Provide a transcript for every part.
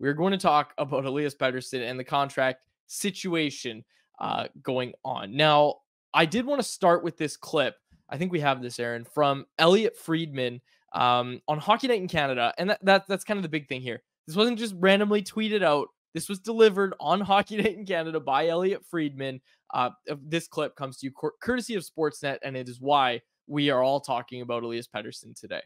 we're going to talk about Elias Pettersson and the contract situation going on. Now, I did want to start with this clip. I think we have this, Aaron, from Elliot Friedman on Hockey Night in Canada. And that's kind of the big thing here. This wasn't just randomly tweeted out. This was delivered on Hockey Night in Canada by Elliot Friedman. This clip comes to you courtesy of Sportsnet, and it is why we are all talking about Elias Pettersson today.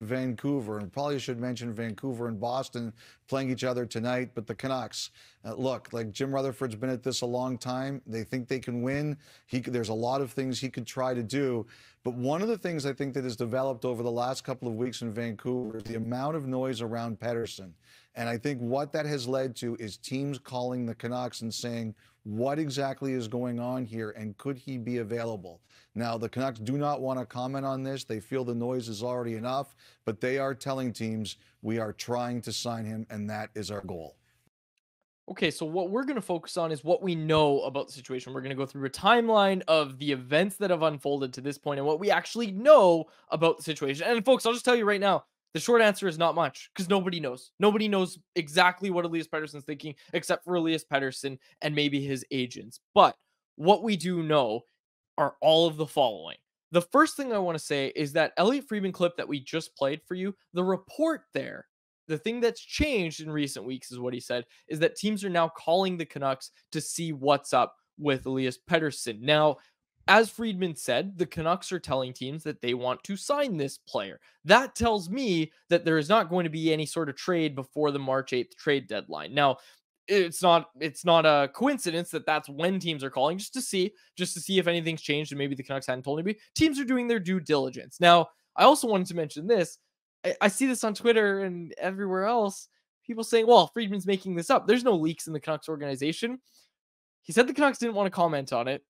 Vancouver, and probably should mention Vancouver and Boston playing each other tonight. But the Canucks, look, like Jim Rutherford's been at this a long time. They think they can win. There's a lot of things he could try to do. But one of the things I think that has developed over the last couple of weeks in Vancouver is the amount of noise around Pettersson. And I think what that has led to is teams calling the Canucks and saying, what exactly is going on here, and could he be available? Now, the Canucks do not want to comment on this. They feel the noise is already enough, but they are telling teams, we are trying to sign him, and that is our goal. Okay, so what we're going to focus on is what we know about the situation. We're going to go through a timeline of the events that have unfolded to this point and what we actually know about the situation. And folks, I'll just tell you right now, the short answer is not much, because nobody knows. Nobody knows exactly what Elias Pettersson's thinking, except for Elias Pettersson and maybe his agents. But what we do know are all of the following. The first thing I want to say is that Elliot Friedman clip that we just played for you, the report there, the thing that's changed in recent weeks is what he said, is that teams are now calling the Canucks to see what's up with Elias Pettersson. Now, as Friedman said, the Canucks are telling teams that they want to sign this player. That tells me that there is not going to be any sort of trade before the March 8th trade deadline. Now, it's not a coincidence that that's when teams are calling, just to see if anything's changed and maybe the Canucks hadn't told anybody. Teams are doing their due diligence. Now, I also wanted to mention this. I see this on Twitter and everywhere else. People saying, well, Friedman's making this up. There's no leaks in the Canucks organization. He said the Canucks didn't want to comment on it.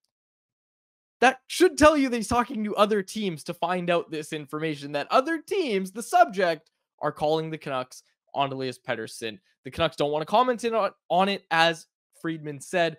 That should tell you that he's talking to other teams to find out this information, that other teams, the subject, are calling the Canucks on Elias Pettersson. The Canucks don't want to comment on it, as Friedman said,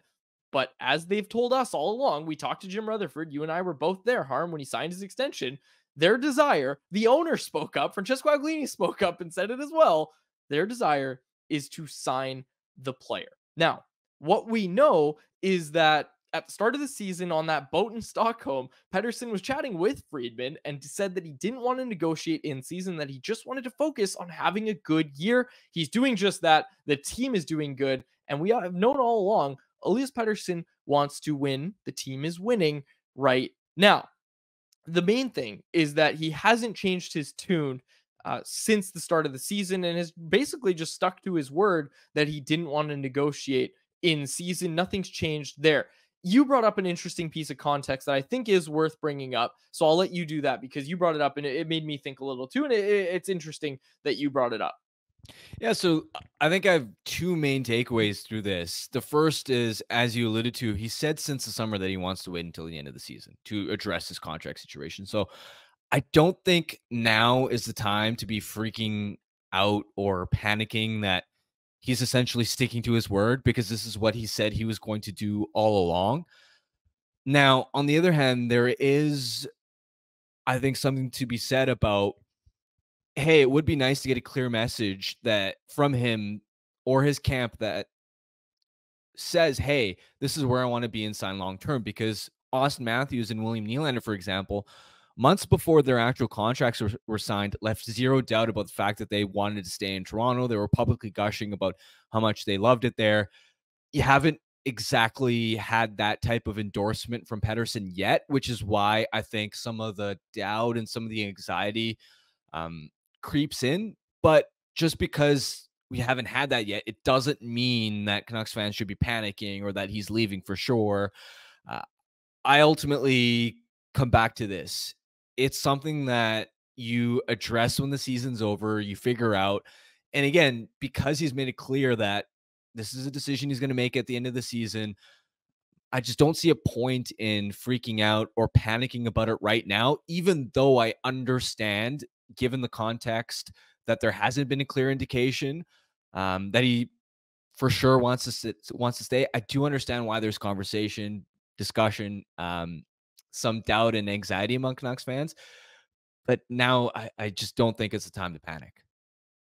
but as they've told us all along, we talked to Jim Rutherford, you and I were both there, Harm, when he signed his extension. Their desire, the owner spoke up, Francesco Aglini spoke up and said it as well, their desire is to sign the player. Now, what we know is that at the start of the season on that boat in Stockholm, Pettersson was chatting with Friedman and said that he didn't want to negotiate in season, that he just wanted to focus on having a good year. He's doing just that. The team is doing good. And we have known all along, Elias Pettersson wants to win. The team is winning right now. The main thing is that he hasn't changed his tune since the start of the season and has basically just stuck to his word that he didn't want to negotiate in season. Nothing's changed there. You brought up an interesting piece of context that I think is worth bringing up. So I'll let you do that because you brought it up and it made me think a little too. And it's interesting that you brought it up. Yeah, so I think I have two main takeaways through this. The first is, as you alluded to, he said since the summer that he wants to wait until the end of the season to address his contract situation. So I don't think now is the time to be freaking out or panicking that he's essentially sticking to his word, because this is what he said he was going to do all along. Now, on the other hand, there is, I think, something to be said about, hey, it would be nice to get a clear message that from him or his camp that says, hey, this is where I want to be and sign long term. Because Austin Matthews and William Nylander, for example, months before their actual contracts were signed, left zero doubt about the fact that they wanted to stay in Toronto. They were publicly gushing about how much they loved it there. You haven't exactly had that type of endorsement from Pettersson yet, which is why I think some of the doubt and some of the anxiety creeps in. But just because we haven't had that yet, it doesn't mean that Canucks fans should be panicking or that he's leaving for sure. I ultimately come back to this. It's something that you address when the season's over, you figure out. And again, because he's made it clear that this is a decision he's going to make at the end of the season, I just don't see a point in freaking out or panicking about it right now, even though I understand, given the context, that there hasn't been a clear indication that he for sure wants to stay. I do understand why there's conversation, discussion, some doubt and anxiety among Canucks fans. But now I just don't think it's the time to panic.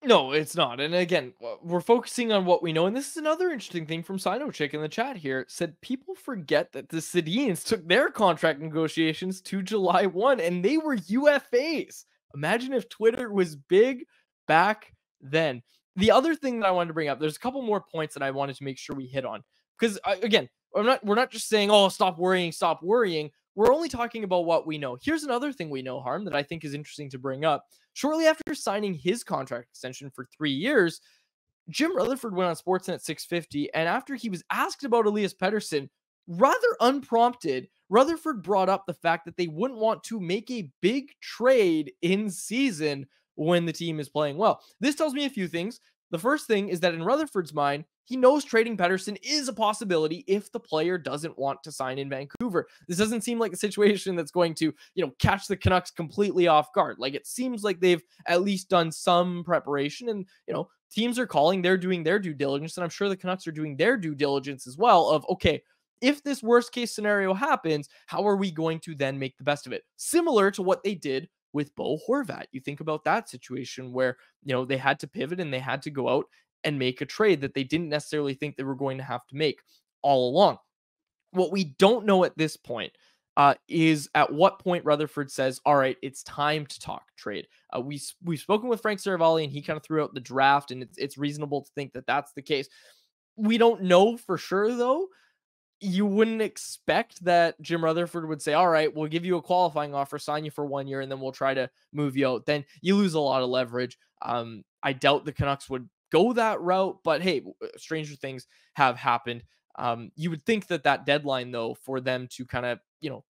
No, it's not. And again, we're focusing on what we know. And this is another interesting thing from Sino Chick in the chat here. Said people forget that the Sedins took their contract negotiations to July 1 and they were UFAs. Imagine if Twitter was big back then. The other thing that I wanted to bring up, there's a couple more points that I wanted to make sure we hit on. Because again, we're not just saying, oh, stop worrying, stop worrying. We're only talking about what we know. Here's another thing we know, Harm, that I think is interesting to bring up. Shortly after signing his contract extension for 3 years, Jim Rutherford went on Sportsnet 650, and after he was asked about Elias Pettersson, rather unprompted, Rutherford brought up the fact that they wouldn't want to make a big trade in season when the team is playing well. This tells me a few things. The first thing is that in Rutherford's mind, he knows trading Pettersson is a possibility if the player doesn't want to sign in Vancouver. This doesn't seem like a situation that's going to, catch the Canucks completely off guard. Like, it seems like they've at least done some preparation, and, teams are calling, they're doing their due diligence, and I'm sure the Canucks are doing their due diligence as well of, okay, if this worst case scenario happens, how are we going to then make the best of it? Similar to what they did with Bo Horvat. You think about that situation where, they had to pivot and they had to go out and make a trade that they didn't necessarily think they were going to have to make all along. What we don't know at this point is at what point Rutherford says, all right, it's time to talk trade. We've spoken with Frank Saravalli, and he kind of threw out the draft, and it's reasonable to think that that's the case. We don't know for sure, though. You wouldn't expect that Jim Rutherford would say, all right, we'll give you a qualifying offer, sign you for 1 year, and then we'll try to move you out. Then you lose a lot of leverage. I doubt the Canucks would go that route, but hey, stranger things have happened. You would think that deadline, though, for them to kind of,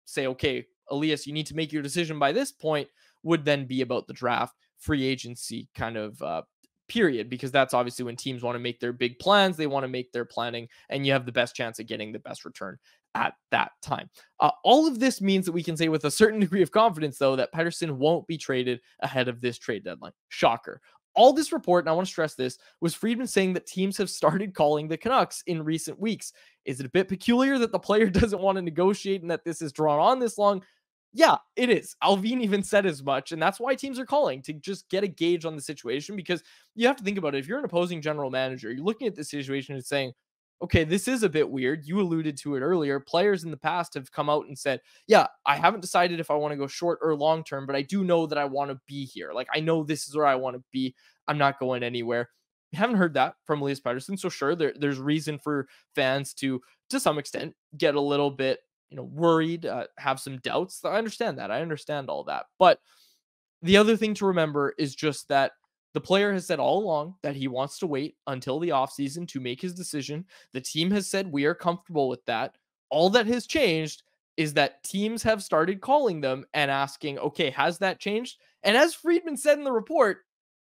say, okay, Elias, you need to make your decision by this point, would then be about the draft, free agency kind of period, because that's obviously when teams want to make their big plans. They want to make their planning, and you have the best chance of getting the best return at that time. All of this means that we can say with a certain degree of confidence, though, that Pettersson won't be traded ahead of this trade deadline. Shocker. All this report, and I want to stress this, was Friedman saying that teams have started calling the Canucks in recent weeks. Is it a bit peculiar that the player doesn't want to negotiate and that this is drawn on this long? Yeah, it is. Alvin even said as much, and that's why teams are calling, to just get a gauge on the situation, because you have to think about it. If you're an opposing general manager, you're looking at the situation and saying, okay, this is a bit weird. You alluded to it earlier. Players in the past have come out and said, yeah, I haven't decided if I want to go short or long term, but I do know that I want to be here. Like, I know this is where I want to be. I'm not going anywhere. We haven't heard that from Elias Pettersson. So sure, there's reason for fans to some extent, get a little bit, worried, have some doubts. I understand that. I understand all that. But the other thing to remember is just that the player has said all along that he wants to wait until the offseason to make his decision. The team has said we are comfortable with that. All that has changed is that teams have started calling them and asking, okay, has that changed? And as Friedman said in the report,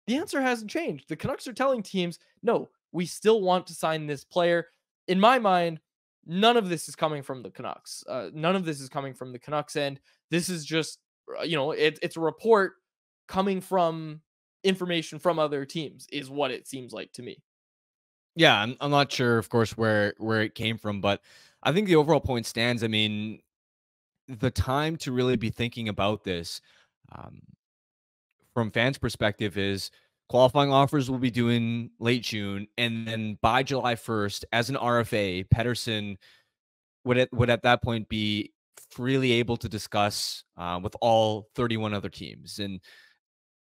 the answer hasn't changed. The Canucks are telling teams, no, we still want to sign this player. In my mind, none of this is coming from the Canucks. None of this is coming from the Canucks end. This is just, it's a report coming from information from other teams, is what it seems like to me. Yeah, I'm not sure, of course, where it came from, but I think the overall point stands. I mean, the time to really be thinking about this, um, from fans' perspective, is qualifying offers will be due in late June, and then by July 1st, as an RFA, Pettersson would at that point be freely able to discuss with all 31 other teams. And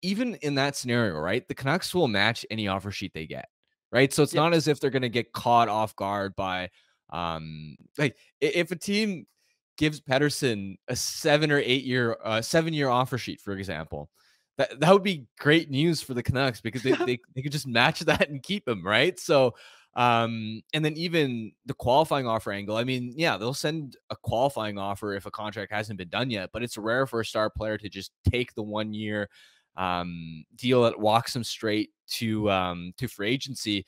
even in that scenario, right, the Canucks will match any offer sheet they get, right? So it's Yep. not as if they're going to get caught off guard by, like, if a team gives Pettersson a 7-year offer sheet, for example, that would be great news for the Canucks, because they could just match that and keep him, right? So, and then even the qualifying offer angle, I mean, yeah, they'll send a qualifying offer if a contract hasn't been done yet, but it's rare for a star player to just take the 1 year deal that walks them straight to free agency.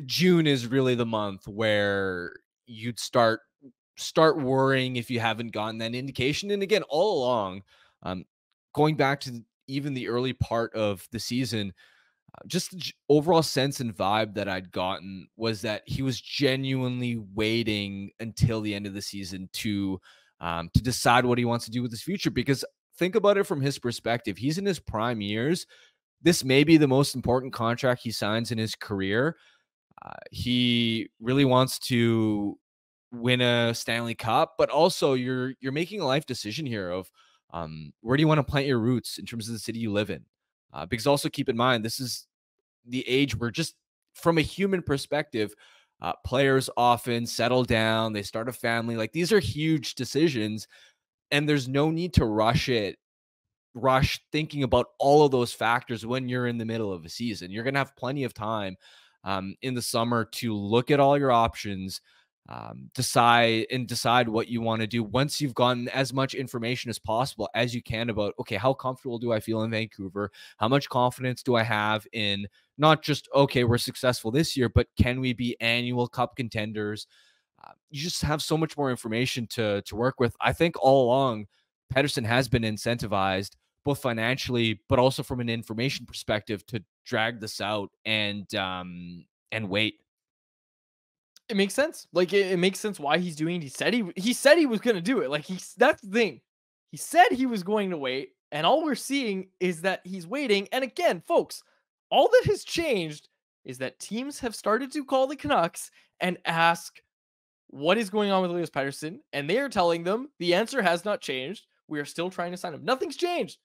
June is really the month where you'd start worrying if you haven't gotten that indication. And again, all along, um, going back to even the early part of the season, just the overall sense and vibe that I'd gotten was that he was genuinely waiting until the end of the season to decide what he wants to do with his future. Because think about it from his perspective, he's in his prime years. this may be the most important contract he signs in his career. He really wants to win a Stanley Cup, but also you're making a life decision here of where do you want to plant your roots in terms of the city you live in? Because also keep in mind, this is the age where, just from a human perspective, players often settle down, they start a family. Like, these are huge decisions, and there's no need to rush thinking about all of those factors when you're in the middle of a season. You're going to have plenty of time in the summer to look at all your options, decide what you want to do once you've gotten as much information as possible as you can about, okay, how comfortable do I feel in Vancouver? How much confidence do I have in not just, okay, we're successful this year, but can we be annual cup contenders? You just have so much more information to work with. I think all along, Pettersson has been incentivized both financially, but also from an information perspective, to drag this out and wait. It makes sense. Like, it makes sense why he's doing it. He said he was going to do it. Like, that's the thing. He said he was going to wait, and all we're seeing is that he's waiting. And again, folks, all that has changed is that teams have started to call the Canucks and ask what is going on with Elias Pettersson, and they are telling them the answer has not changed. We are still trying to sign him. Nothing's changed.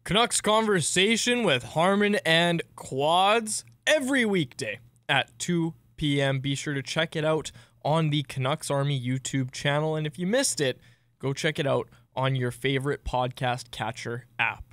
Canucks Conversation with Harmon and Quads every weekday at 2 p.m. Be sure to check it out on the Canucks Army YouTube channel. And if you missed it, go check it out on your favorite podcast catcher app.